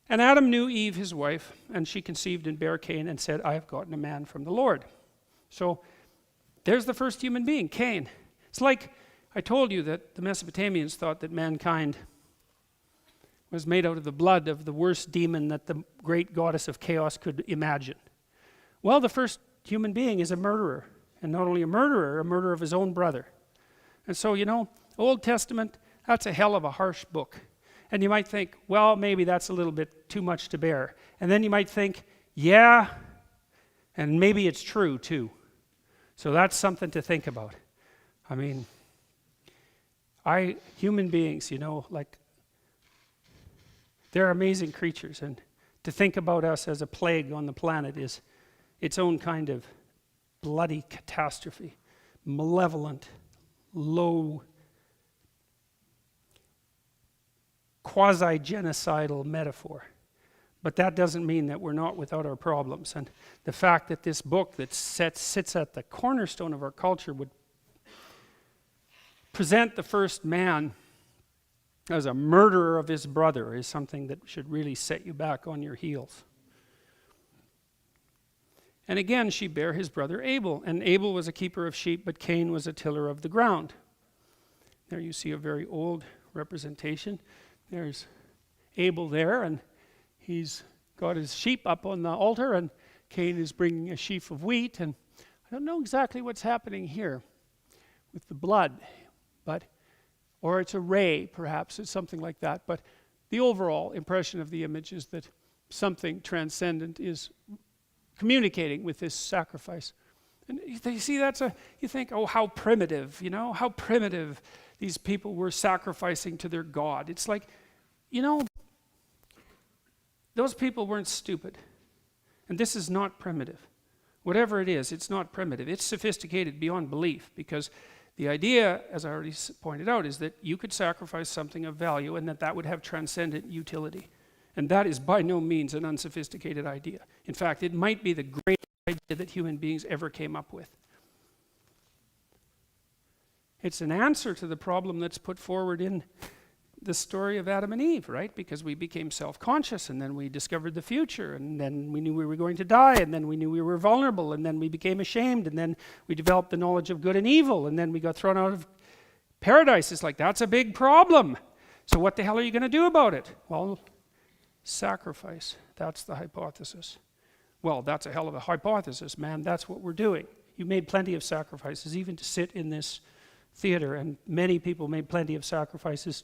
And Adam knew Eve, his wife, and she conceived and bare Cain and said, I have gotten a man from the Lord. So there's the first human being, Cain. It's like I told you that the Mesopotamians thought that mankind was made out of the blood of the worst demon that the great goddess of chaos could imagine. Well, the first human being is a murderer. And not only a murderer of his own brother. And so, you know, Old Testament, that's a hell of a harsh book. And you might think, well, maybe that's a little bit too much to bear. And then you might think, yeah, and maybe it's true too. So that's something to think about. I mean, human beings, you know, like, they're amazing creatures. And to think about us as a plague on the planet is its own kind of bloody catastrophe. Malevolent, low, quasi-genocidal metaphor. But that doesn't mean that we're not without our problems. And the fact that this book that sits at the cornerstone of our culture would present the first man as a murderer of his brother is something that should really set you back on your heels. And again, she bare his brother Abel. And Abel was a keeper of sheep, but Cain was a tiller of the ground. There you see a very old representation. There's Abel there, and he's got his sheep up on the altar, and Cain is bringing a sheaf of wheat. And I don't know exactly what's happening here with the blood, or it's a ray, perhaps. It's something like that. But the overall impression of the image is that something transcendent is communicating with this sacrifice. And you see, you think, oh, how primitive, you know, how primitive these people were sacrificing to their God. It's like, you know, those people weren't stupid. And this is not primitive. Whatever it is, it's not primitive. It's sophisticated beyond belief, because the idea, as I already pointed out, is that you could sacrifice something of value and that would have transcendent utility. And that is by no means an unsophisticated idea. In fact, it might be the greatest idea that human beings ever came up with. It's an answer to the problem that's put forward in the story of Adam and Eve, right? Because we became self-conscious, and then we discovered the future, and then we knew we were going to die, and then we knew we were vulnerable, and then we became ashamed, and then we developed the knowledge of good and evil, and then we got thrown out of paradise. It's like, that's a big problem. So what the hell are you going to do about it? Well, sacrifice. That's the hypothesis. Well, that's a hell of a hypothesis, man. That's what we're doing. You made plenty of sacrifices, even to sit in this theater, and many people made plenty of sacrifices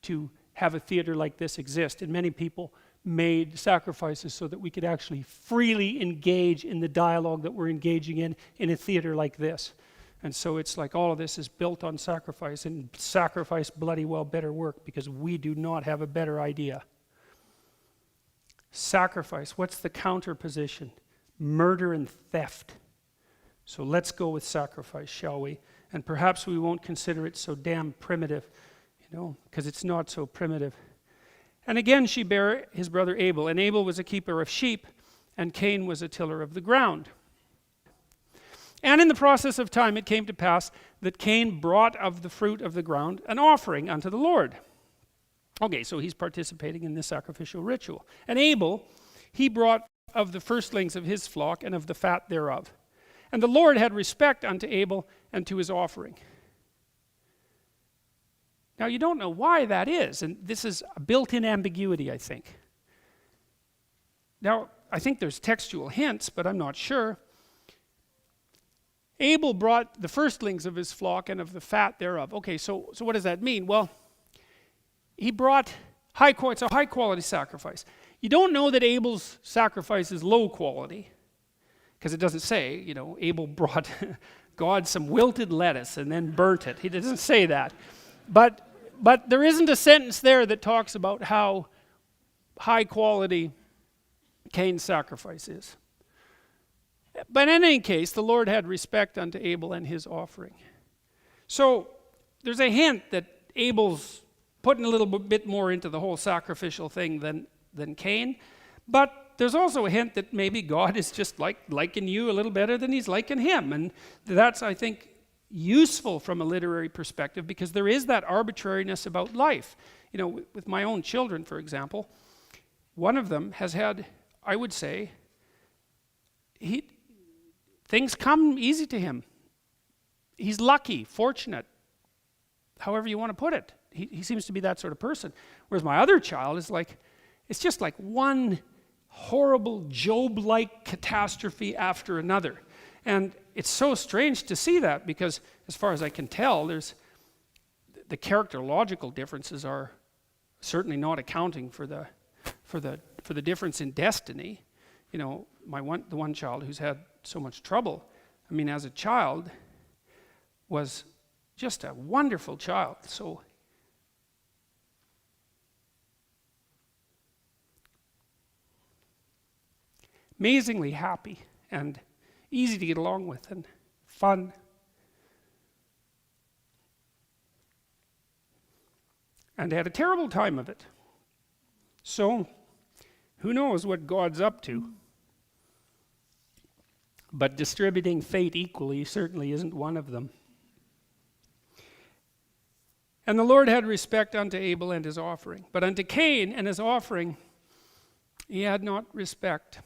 to have a theater like this exist. And many people made sacrifices so that we could actually freely engage in the dialogue that we're engaging in a theater like this. And so it's like all of this is built on sacrifice, and sacrifice bloody well better work, because we do not have a better idea. Sacrifice, what's the counter position? Murder and theft. So let's go with sacrifice, shall we? And perhaps we won't consider it so damn primitive, you know, because it's not so primitive. And again, she bare his brother Abel, and Abel was a keeper of sheep, and Cain was a tiller of the ground. And in the process of time, it came to pass that Cain brought of the fruit of the ground an offering unto the Lord. Okay, so he's participating in this sacrificial ritual. And Abel, he brought of the firstlings of his flock and of the fat thereof. And the Lord had respect unto Abel and to his offering. Now, you don't know why that is, and this is a built-in ambiguity, I think. Now, I think there's textual hints, but I'm not sure. Abel brought the firstlings of his flock and of the fat thereof. Okay, so what does that mean? Well, he brought it's a high-quality sacrifice. You don't know that Abel's sacrifice is low quality, because it doesn't say, you know, Abel brought God some wilted lettuce and then burnt it. He doesn't say that. But there isn't a sentence there that talks about how high quality Cain's sacrifice is. But in any case, the Lord had respect unto Abel and his offering. So there's a hint that Abel's putting a little bit more into the whole sacrificial thing than Cain. But there's also a hint that maybe God is just liking you a little better than he's liking him. And that's, I think, useful from a literary perspective, because there is that arbitrariness about life. You know, with my own children, for example, one of them has had, I would say, things come easy to him. He's lucky, fortunate, however you want to put it. He seems to be that sort of person. Whereas my other child is like, it's just like one horrible Job-like catastrophe after another. And it's so strange to see that, because as far as I can tell, the characterological differences are certainly not accounting for the difference in destiny. You know, the one child who's had so much trouble, I mean, as a child, was just a wonderful child. So amazingly happy and easy to get along with and fun. And had a terrible time of it. So, who knows what God's up to? But distributing fate equally certainly isn't one of them. And the Lord had respect unto Abel and his offering. But unto Cain and his offering he had not respect.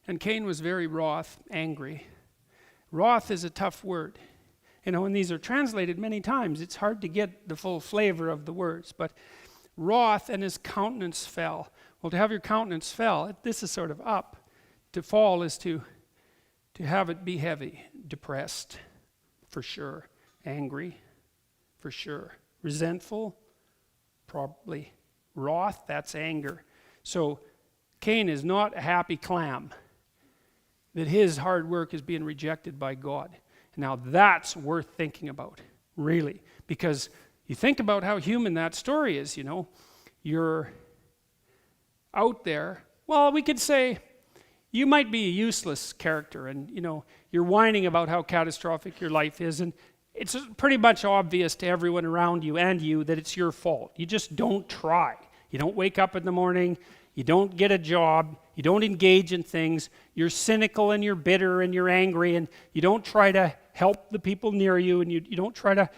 And Cain was very wroth, angry. Wroth is a tough word. You know, and these are translated many times. It's hard to get the full flavor of the words. But wroth, and his countenance fell. Well, to have your countenance fell, this is sort of up. To fall is to have it be heavy, depressed, for sure. Angry, for sure. Resentful, probably. Wroth, that's anger. So Cain is not a happy clam that his hard work is being rejected by God. Now that's worth thinking about, really. Because you think about how human that story is, you know. You're out there. Well, we could say you might be a useless character, and, you know, you're whining about how catastrophic your life is, and it's pretty much obvious to everyone around you and you that it's your fault. You just don't try. You don't wake up in the morning. You don't get a job. You don't engage in things. You're cynical and you're bitter and you're angry, and you don't try to help the people near you, and you don't try to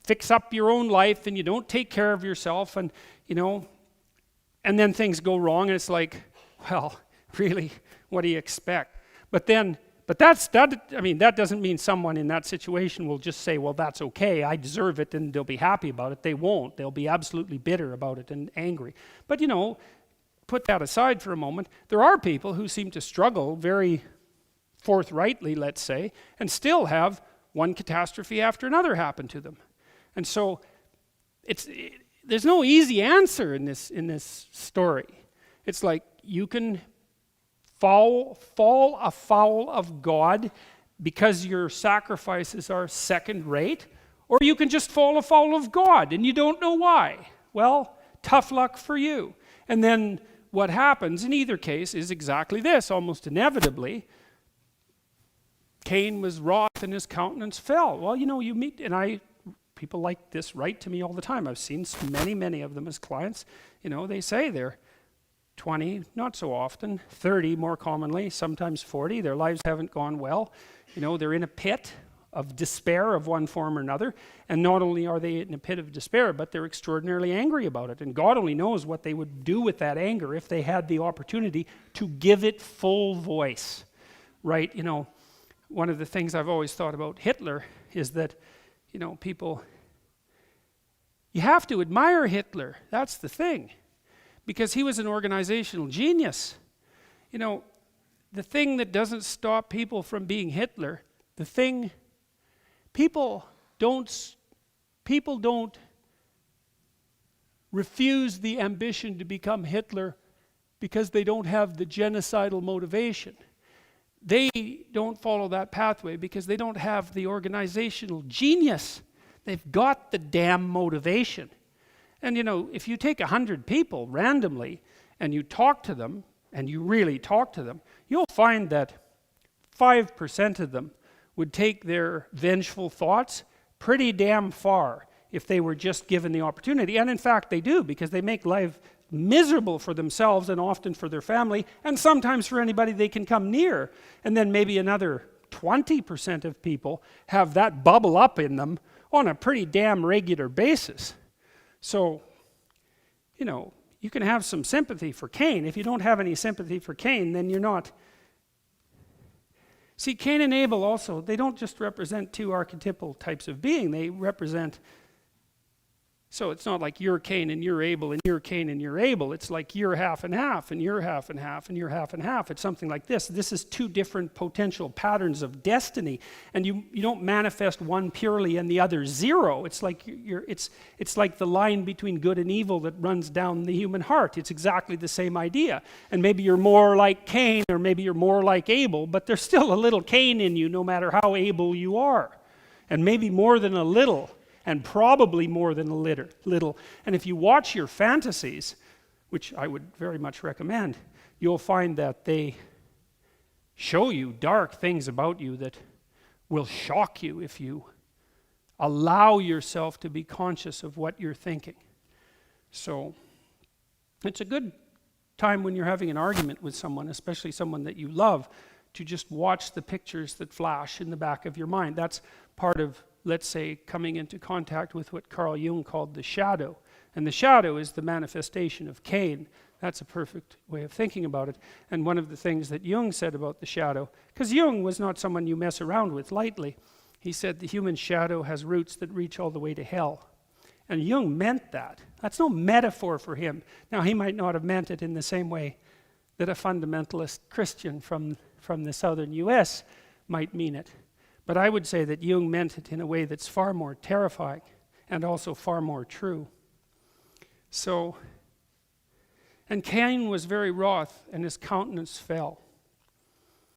fix up your own life, and you don't take care of yourself, and, you know, and then things go wrong, and it's like, well, really, what do you expect? But that doesn't mean someone in that situation will just say, well, that's okay, I deserve it, and they'll be happy about it. They won't. They'll be absolutely bitter about it and angry. But, you know, put that aside for a moment. There are people who seem to struggle very forthrightly, let's say, and still have one catastrophe after another happen to them. And so there's no easy answer in this story. It's like you can fall afoul of God because your sacrifices are second rate, or you can just fall afoul of God and you don't know why. Well, tough luck for you. And then what happens in either case is exactly this, almost inevitably. Cain was wroth and his countenance fell. Well, you know, people like this write to me all the time. I've seen many of them as clients. You know, they say they're 20, not so often, 30 more commonly, sometimes 40. Their lives haven't gone well. You know, they're in a pit of despair of one form or another. And not only are they in a pit of despair, but they're extraordinarily angry about it. And God only knows what they would do with that anger if they had the opportunity to give it full voice. Right? You know, one of the things I've always thought about Hitler is that, you know, you have to admire Hitler. That's the thing. Because he was an organizational genius. You know, the thing that doesn't stop people from being Hitler, people don't refuse the ambition to become Hitler because they don't have the genocidal motivation. They don't follow that pathway because they don't have the organizational genius. They've got the damn motivation. And, you know, if you take 100 people randomly and you talk to them, and you really talk to them, you'll find that 5% of them would take their vengeful thoughts pretty damn far if they were just given the opportunity. And in fact, they do, because they make life miserable for themselves and often for their family, and sometimes for anybody they can come near. And then maybe another 20% of people have that bubble up in them on a pretty damn regular basis. So, you know, you can have some sympathy for Cain. If you don't have any sympathy for Cain, then you're not. See, Cain and Abel also, they don't just represent two archetypal types of being. They represent, so it's not like you're Cain and you're Abel and you're Cain and you're Abel. It's like you're half and half and you're half and half and you're half and half. It's something like this. This is two different potential patterns of destiny. And you don't manifest one purely and the other zero. It's like it's like the line between good and evil that runs down the human heart. It's exactly the same idea. And maybe you're more like Cain or maybe you're more like Abel, but there's still a little Cain in you no matter how able you are. And maybe more than a little. And probably more than a little. And if you watch your fantasies, which I would very much recommend, you'll find that they show you dark things about you that will shock you if you allow yourself to be conscious of what you're thinking. So it's a good time when you're having an argument with someone, especially someone that you love, to just watch the pictures that flash in the back of your mind. That's part of, let's say, coming into contact with what Carl Jung called the shadow. And the shadow is the manifestation of Cain. That's a perfect way of thinking about it. And one of the things that Jung said about the shadow, because Jung was not someone you mess around with lightly, he said the human shadow has roots that reach all the way to hell. And Jung meant that. That's no metaphor for him. Now, he might not have meant it in the same way that a fundamentalist Christian from the southern US might mean it. But I would say that Jung meant it in a way that's far more terrifying and also far more true. So, and Cain was very wroth and his countenance fell.